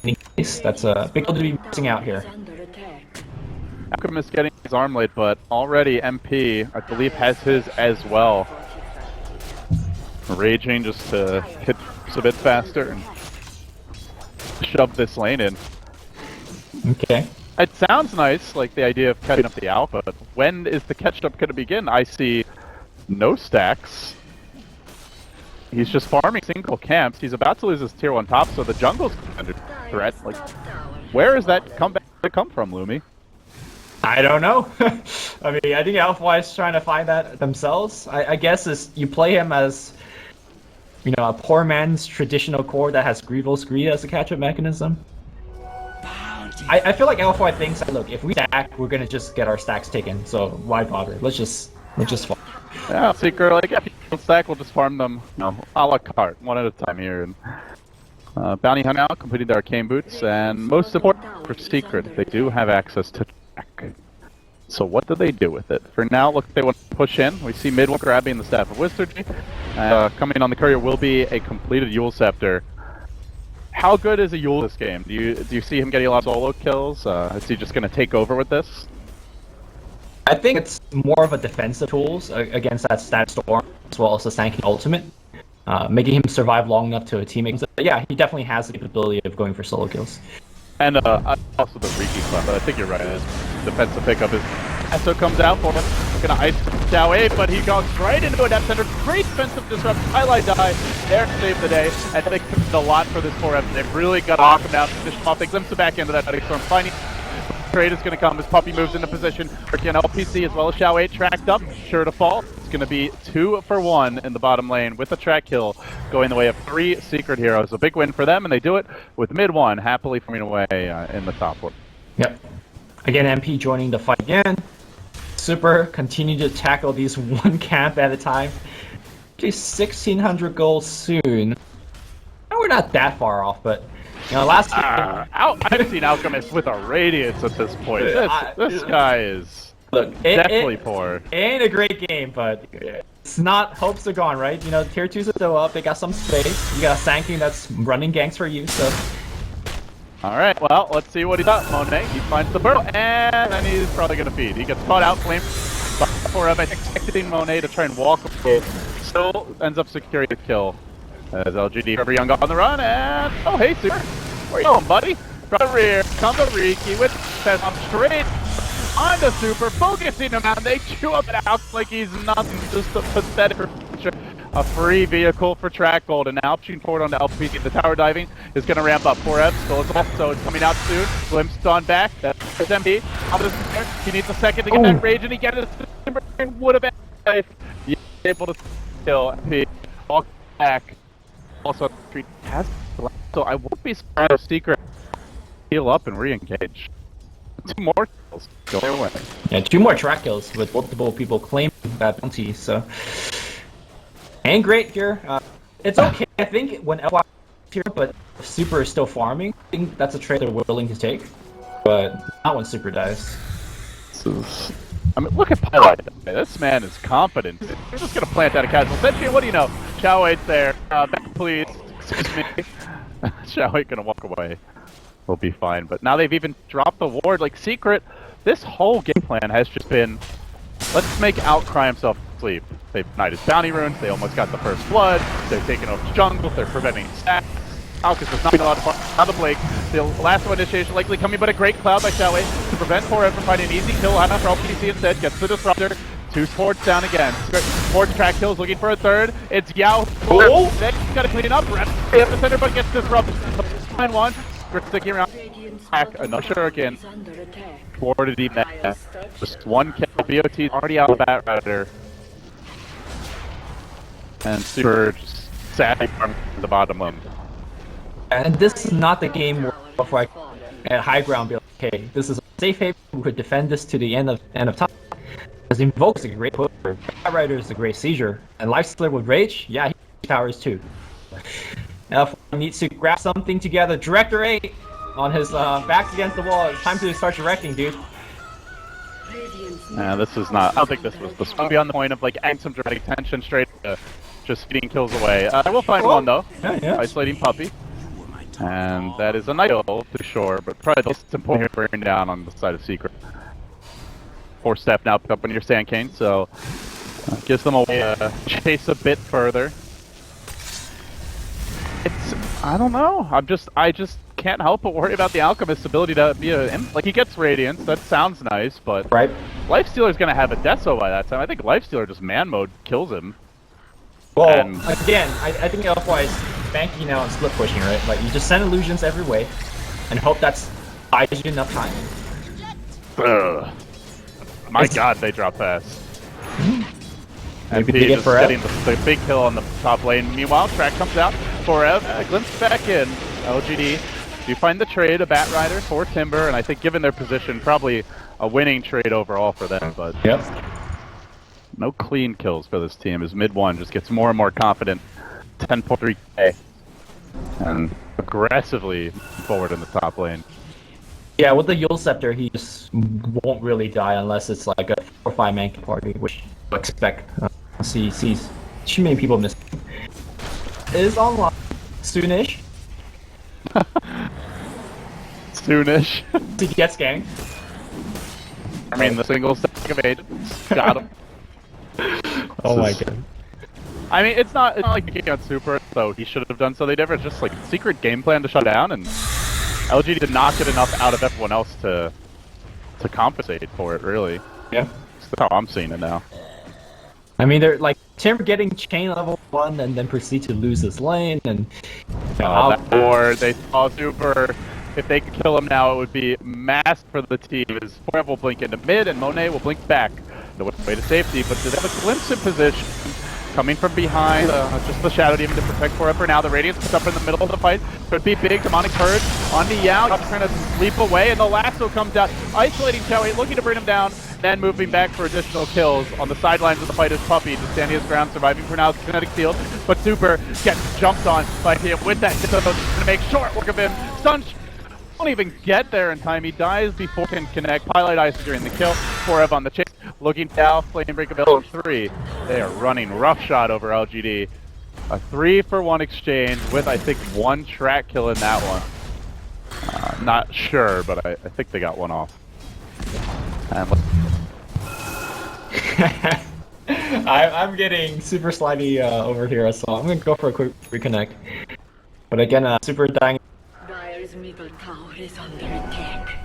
In any case, that's a big deal to be missing out here. Alchemist getting his arm late, but already MP, I believe, has his as well. Raging just to hit a bit faster and shove this lane in. Okay. It sounds nice, like the idea of catching up the alpha, but when is the catch-up going to begin? I see no stacks. He's just farming single camps. He's about to lose his tier 1 top, so the jungle's under threat. Like, where is that comeback to come from, Lumi? I don't know. I mean, I think LGD.FY is trying to find that themselves. I guess is you play him as, you know, a poor man's traditional core that has Grievous Greed as a catch-up mechanism. I feel like LGD.FY thinks that, look, if we stack, we're gonna just get our stacks taken. So why bother? Let's just farm. Yeah, Seeker, like, if you don't stack, we'll just farm them, you know, a la carte, one at a time here. And Bounty Hunt now, completing the Arcane Boots, and most important for Secret, they do have access to track. So what do they do with it? For now, look, they want to push in. We see mid one grabbing the Staff of Wizardry. Coming on the courier will be a completed Yule Scepter. How good is a Yule this game? Do you see him getting a lot of solo kills? Is he just going to take over with this? I think it's more of a defensive tools against that stat storm, as well as the tanking ultimate, making him survive long enough to a teammate. So, yeah, he definitely has the capability of going for solo kills. And also the Riki club, but I think you're right. His defensive pickup is... So comes out for him. Gonna ice Dow 8, but he goes right into an epicenter. Great defensive disrupt. Highlight die. There to save the day. And they did a lot for this 4F. They've really got to knock him down. Finish him off. They glimpse the back end of that storm. Finding trade is going to come as Puppy moves into position. Riki on LPC as well as Xiao 8 tracked up. Sure to fall. It's going to be 2 for 1 in the bottom lane with a track kill going the way of 3 Secret Heroes. A big win for them, and they do it with mid 1 happily farming away in the top one. Yep. Again, MP joining the fight again. Super continue to tackle these one camp at a time. Okay, 1,600 gold soon. We're not that far off, but you know, last game, I've seen Alchemist with a radius at this point. This guy is definitely poor. It ain't a great game, but it's not. Hopes are gone, right? You know, tier 2s are still up. They got some space. You got a Sanking that's running ganks for you, so. Alright, well, let's see what he got. Monet, he finds the burrow, and then he's probably going to feed. He gets caught out, flamed for him, expecting Monet to try and walk away. Still ends up securing the kill. As LGD Forever Young on the run, and... Oh, hey, Super. Where you going, buddy? From the rear, comes the Riki with Test on straight on the Super, focusing him out, and they chew up it out like he's nothing. Just a pathetic creature. A free vehicle for track gold, and now pushing forward onto LPC. The tower diving is going to ramp up. 4F still is off, so it's coming out soon. Glimpsed on back. That's MD. He needs a second to get that rage, and he gets it. Would have been safe. He's able to kill MP. Walk back. Also, street has so I won't be surprised if Secret heal up and re-engage. 2 more kills go their way. Yeah, 2 more track kills with multiple people claiming that bounty, so. And great here. It's okay, I think, when LY is here, but Super is still farming. I think that's a trade they're willing to take. But not when Super dies. I mean, look at Pilot. This man is competent. He's just going to plant out a casual sentry. What do you know? Xiao 8's there. Back, please. Excuse me. Xiao 8 going to walk away. We'll be fine. But now they've even dropped the ward. Like, Secret, this whole game plan has just been, let's make Outcry himself sleep. They've denied his bounty runes. They almost got the first blood. They're taking over jungle. They're preventing stacks. Alchemist is not being allowed to farm out of the Blake. The last one initiation likely coming, but a great cloud by Xiao 8 to prevent 4F from finding an easy kill out of LPC instead. Gets the disruptor. 2 sports down again. Sports track kills looking for a third. It's Yao. Oh! They've got to clean up. They have the center, but gets disrupted. Find one. Sticking around. Back. Another shuriken. Warded deep net. Just 1 kill. BOT already out of the bat rider. And Super just sadly from the bottom of. And this is not the game where at high ground, be like, okay, this is a safe haven. We could defend this to the end of time. Because Invoke's a great pusher, Rider is a great seizure, and Lifestealer with Rage, yeah, he towers too. Now needs to grab something together. Director 8 on his back against the wall. It's time to start directing, dude. This is not. I don't think this was the spot beyond the point of like adding some dramatic tension straight to just feeding kills away. I will find one though. Yeah. Isolating Puppy. And that is a nice kill for sure, but probably the most important here bring down on the side of Secret. 4-step now pick up on your Sand Cane, so gives them a way to chase a bit further. I don't know. I just can't help but worry about the Alchemist's ability to be like he gets Radiance. That sounds nice, but right. Lifestealer's gonna have a Deso by that time. I think Lifestealer just man mode kills him. Well, again, I think L.G.D.FY is banking now on split pushing, right? Like you just send illusions every way, and hope that's buys you enough time. My God, they drop fast. Maybe MP just getting the big kill on the top lane. Meanwhile, Track comes out. Forev, glimpse back in. LGD do find the trade, a Bat Rider for Timber, and I think given their position, probably a winning trade overall for them. But yep. No clean kills for this team as mid one just gets more and more confident. 10.3k. And aggressively forward in the top lane. Yeah, with the Yule Scepter, he just won't really die unless it's like a 4 or 5 man party, which you expect. Sees too many people missing. Is online soonish. Soonish. He gets ganked. I mean, the single stack of agents got him. Oh my god. I mean, it's not like he got super, so he should have done something different. It's just like secret game plan to shut down, and LGD did not get enough out of everyone else to compensate for it, really. Yeah. That's how I'm seeing it now. I mean, they're like Timber getting chain level 1 and then proceed to lose his lane, and or they saw super. If they could kill him now, it would be mass for the team. As Forever will blink into mid, and Monet will blink back. No way to safety, but they have a glimpse in position. Coming from behind, just the Shadow Demon to protect Forever now. The Radiance puts up in the middle of the fight. Could be big. Demonic Purge onto Yao. Trying to leap away, and the lasso comes out. Isolating Chow, looking to bring him down. Then moving back for additional kills. On the sidelines of the fight is Puppy, just standing his ground, surviving for now. Kinetic Field, but Super gets jumped on by him with that. Gonna make short work of him. Sunshine won't even get there in time. He dies before he can connect. Pilot Ice during the kill. Forever on the chase. Looking down, Flame Break available 3. They are running roughshod over LGD. A 3-for-1 exchange with, I think, 1 track kill in that one. Not sure, but I think they got one off. I'm getting super slimy over here, so I'm gonna go for a quick reconnect. But again, super dying. Dire's middle tower is under attack.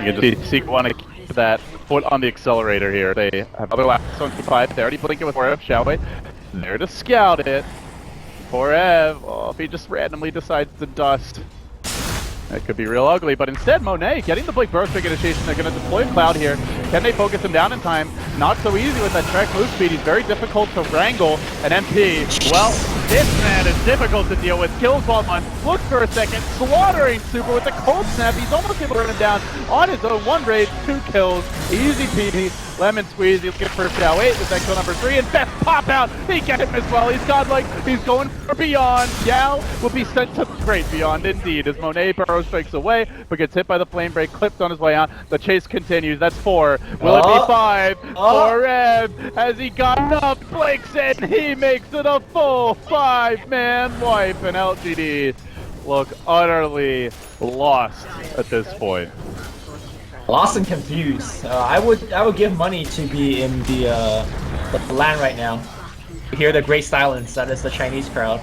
You can see one to keep that foot on the accelerator here. They have other laps on 5. They already blink it with Forev, shall we? There to scout it. Forev, oh, if he just randomly decides to dust. That could be real ugly, but instead Monet getting the Blink Burst initiation. They're going to deploy Cloud here. Can they focus him down in time? Not so easy with that track move speed. He's very difficult to wrangle. An MP, well, this man is difficult to deal with. Kills while on. Looks for a second, slaughtering Super with the cold snap. He's almost able to run him down on his own. 1 raid, 2 kills. Easy peasy. Lemon squeeze. He'll get first Shao 8 with that kill number 3. And best pop out. He gets him as well. He's godlike. He's going for Beyond. Yao will be sent to Great Beyond indeed as Monet burrows strikes away, but gets hit by the Flame Break, clipped on his way out. The chase continues. That's 4. Will it be 5? Forev, as he got up, blinks in. He makes it a full 5-man wipe, and LGD look utterly lost at this point. Lost and confused. I would give money to be in the land right now. Hear the great silence that is the Chinese crowd,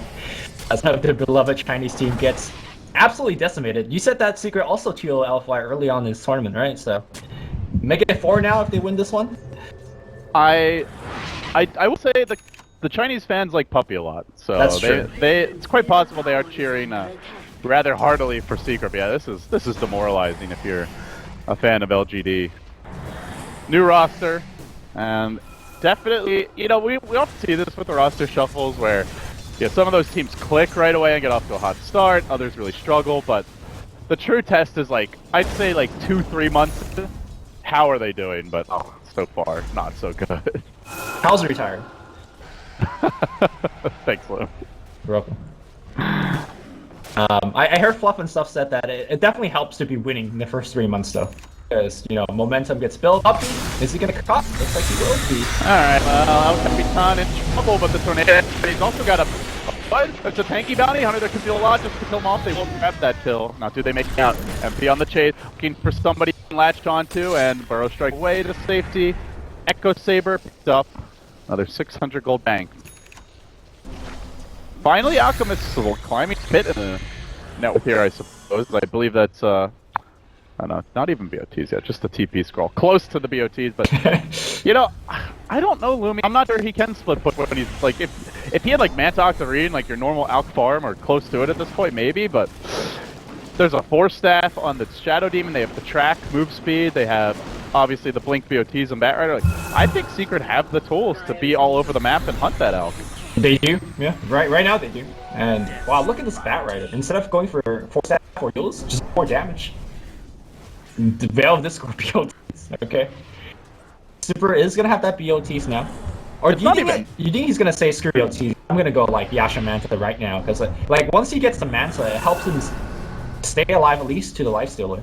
as the beloved Chinese team gets absolutely decimated. You said that Secret also TO L.G.D.FY early on in this tournament, right? So make it 4 now if they win this one. I will say the Chinese fans like Puppy a lot, so That's true. it's quite possible they are cheering rather heartily for Secret. Yeah, this is demoralizing if you're a fan of LGD. New roster, and definitely, you know, we often see this with the roster shuffles where, yeah, some of those teams click right away and get off to a hot start. Others really struggle, but the true test is like, I'd say like 2-3 months. How are they doing? But so far, not so good. How's retired? Thanks, Lou. You're welcome. I heard Fluff and stuff said that it definitely helps to be winning in the first 3 months though. Because, you know, momentum gets built up. Is he gonna cut? Looks like he will be. Alright, well, Capitan in trouble, but the Tornado, he's also got a what? It's a tanky bounty hunter that can do a lot just to kill him off. They won't grab that kill. Now, do they make it out? MP on the chase, looking for somebody latched onto, and Burrow Strike away to safety. Echo Saber picked up. Another 600 gold bank. Finally, Alchemist is a little climbing pit in the network here, I suppose. I believe that's, I don't know, not even BOTs yet, just the TP scroll. Close to the BOTs, but, you know, I don't know, Lumi. I'm not sure he can split push when he's, like, if he had, like, Manta Octarine, like your normal Alch farm, or close to it at this point, maybe, but there's a Force Staff on the Shadow Demon, they have the track, move speed, they have, obviously, the Blink BOTs and Bat Rider. Like, I think Secret have the tools to be all over the map and hunt that Alch. They do, yeah. Right now they do. And, wow, look at this Bat Rider. Instead of going for Force Staff or heals, just more damage. The Veil of Discord BOTs, okay? Super is gonna have that BOTs now. Or do you think he's gonna say screw BOTs? I'm gonna go like Yasha Manta right now, because like once he gets the Manta, it helps him stay alive at least to the Lifestealer.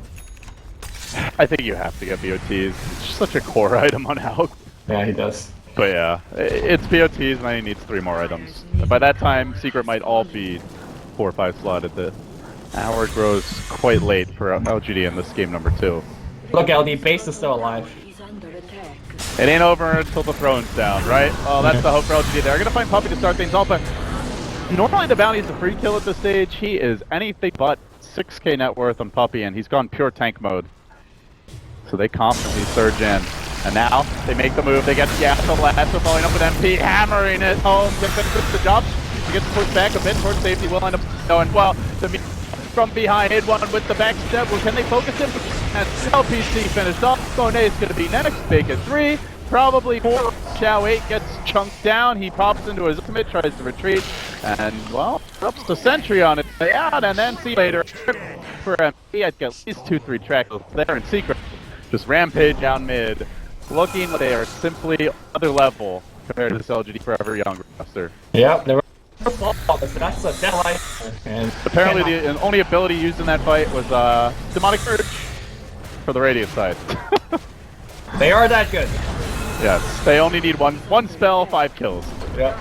I think you have to get BOTs. It's just such a core item on Alch. Yeah, he does. But yeah, it's BOTs and then he needs 3 more items. By that time, Secret might all be 4 or 5 slotted. The hour grows quite late for LGD in this game number 2. Look, LD, base is still alive. It ain't over until the throne's down, right? Oh, that's the hope for LGD. They're gonna find Puppy to start things off, but normally the bounty's a free kill at this stage. He is anything but 6k net worth on Puppy, and he's gone pure tank mode. So they confidently surge in. And now, they make the move, they get the Lasso following up with MP, hammering it home, gets the job, he gets pushed back a bit towards safety, will end up going well. The from behind, hit one with the backstep, well, can they focus him? And LPC finished off, Bonet's gonna be next, Bacon 3, probably 4, Chow 8 gets chunked down, he pops into his ultimate, tries to retreat, and, well, ups the sentry on it, out, and then see later, for MP, I'd get at least 2-3 tracks there in Secret, just rampage down mid. Looking like they are simply other level compared to this LGD Forever Young roster. Yep, they were that's a dead life. And apparently the only ability used in that fight was Demonic Urge for the Radiant side. They are that good. Yes, they only need one spell, 5 kills. Yep.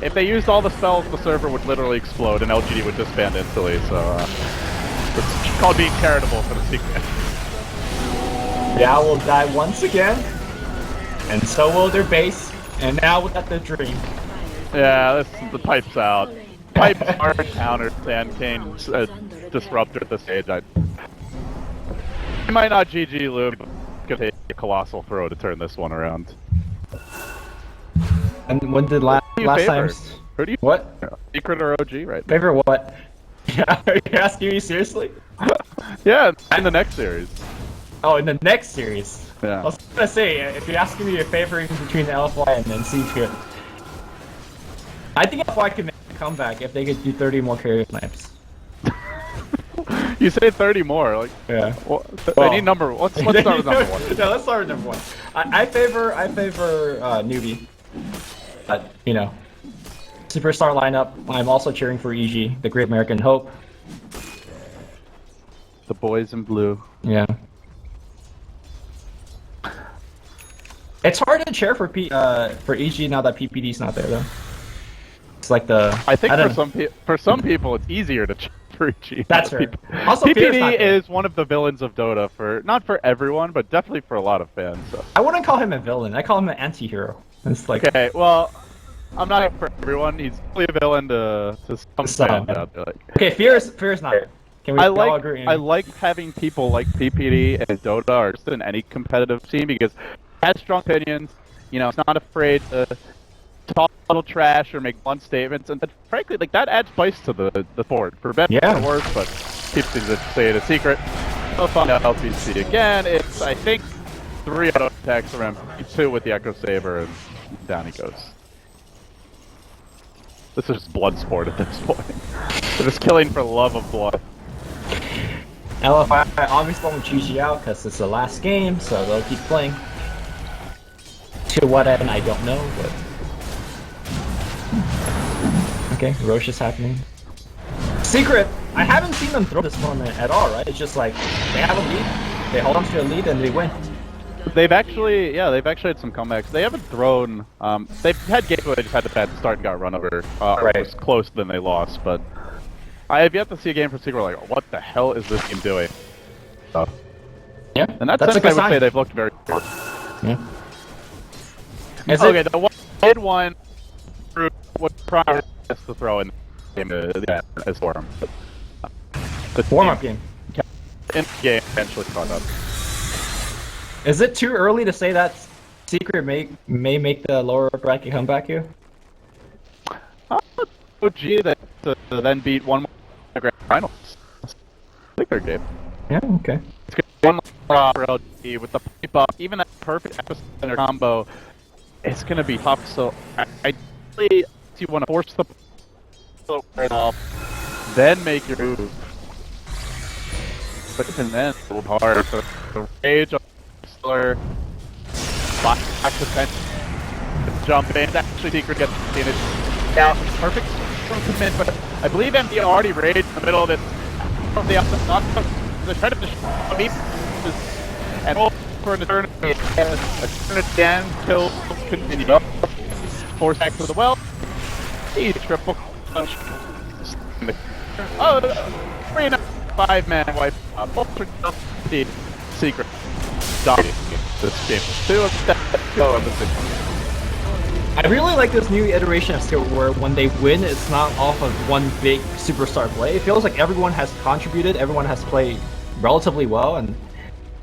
If they used all the spells, the server would literally explode and LGD would disband instantly, so it's called being charitable for the Secret. Yeah, will die once again. And so will their base, and now without the dream. Yeah, the pipe's out. Pipes are countered, Sand King disruptor at this stage. I might not GG Lube, but gonna take a colossal throw to turn this one around. And when did last time? Who do you what? Secret or OG, right? Favorite what? Yeah, are you asking me seriously? Yeah, in the next series. Oh, in the next series. Yeah. I was gonna say, if you're asking me your favorite between LFY and then Secret, I think LFY could make a comeback if they could do 30 more carrier snipes. You say 30 more, like yeah. Well, they need number. Let's start with number 1. Yeah, let's start with number 1. I favor newbie. But you know, superstar lineup. I'm also cheering for EG, the Great American Hope. The boys in blue. Yeah. It's hard to cheer for EG now that PPD's not there though. It's like the. I think for some people it's easier to cheer for EG. That's right. Also, PPD is one of the villains of Dota for not for everyone, but definitely for a lot of fans. So. I wouldn't call him a villain. I call him an anti-hero. It's like. Okay, well, I'm not for everyone. He's really a villain to some fans out there. Like. Okay, Fear is not. Can we all agree? I like having people like PPD and Dota or just in any competitive team because. Has strong opinions, you know, it's not afraid to talk little trash or make blunt statements, and frankly, like that adds spice to the board for better or worse, but keeps things that say it a secret. We'll find out LPC again. It's I think 3 auto attacks around 2 with the Echo Saber, and down he goes. This is just blood sport at this point. They're just killing for love of blood. LFI obviously won't choose you out because it's the last game, so they'll keep playing. To what end, I don't know, but... Okay, Roche is happening. Secret! I haven't seen them throw this tournament at all, right? It's just like, they have a lead, they hold on to a lead, and they win. They've actually had some comebacks. They haven't thrown, they've had games where they just had the bad start and got run over. Or it was close, then they lost, but... I have yet to see a game from Secret like, what the hell is this team doing? Yeah, and that's a good I would sign. say they've looked very good. Yeah. Okay, the one did one was prior to throw in the game as for him. The warm-up game. In the game eventually caught up. Is it too early to say that Secret may make the lower bracket comeback here? OG that to then beat one more grand finals. I think they're game. Yeah, okay. It's gonna be one for LG with the pipe up, even that perfect epicenter combo. It's gonna be tough. So I really you want to force the right off, then make your move. But even then, it's a little hard. So the rage of Slur, back to 10, jump in. Actually, Secret gets the now perfect commit, but I believe MDL already raided in the middle of this. From the outside, the try to Meepo and roll for an eternity. Eternity again, kills continue. Force back to the well. He triple punch. Oh, 5-man wipe. Ultra Secret. Dominating this game. 2 of the 6. I really like this new iteration of Secret where when they win, it's not off of one big superstar play. It feels like everyone has contributed, everyone has played relatively well, and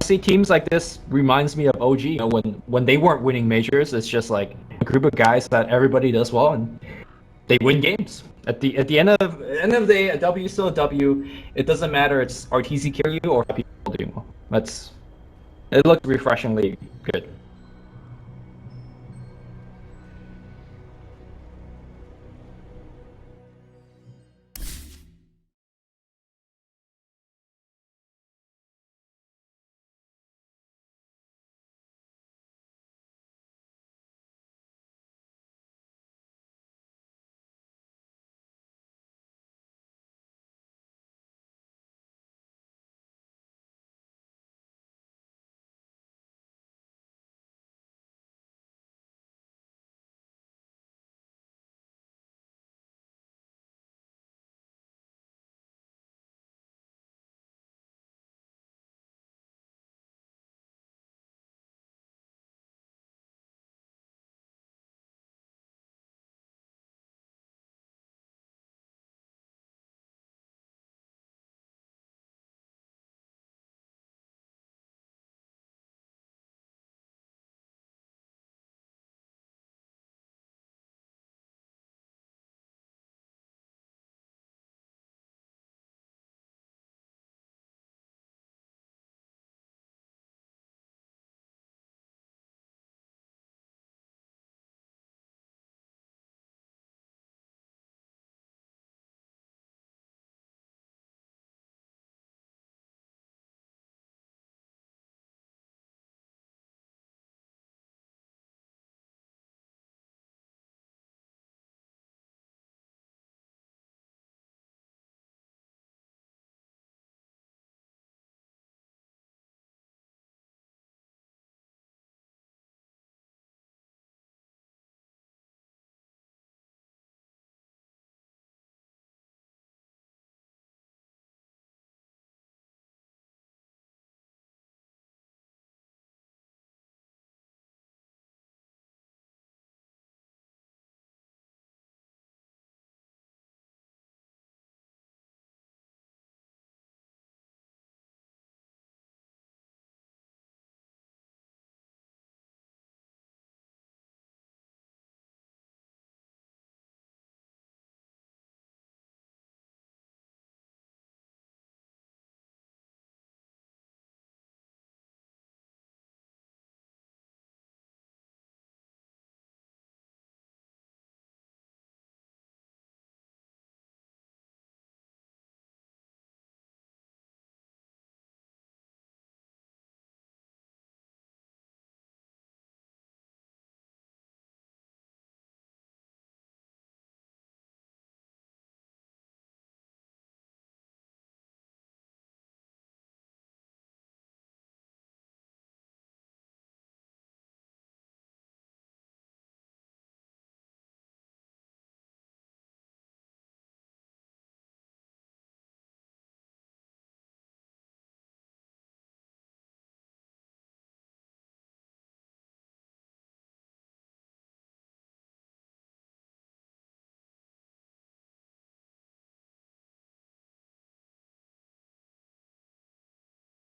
see teams like this reminds me of OG. You know, when they weren't winning majors, it's just like a group of guys that everybody does well and they win games. At the end of the day, a W is still a W. It doesn't matter it's RTZ carry you or people doing well. It looked refreshingly good.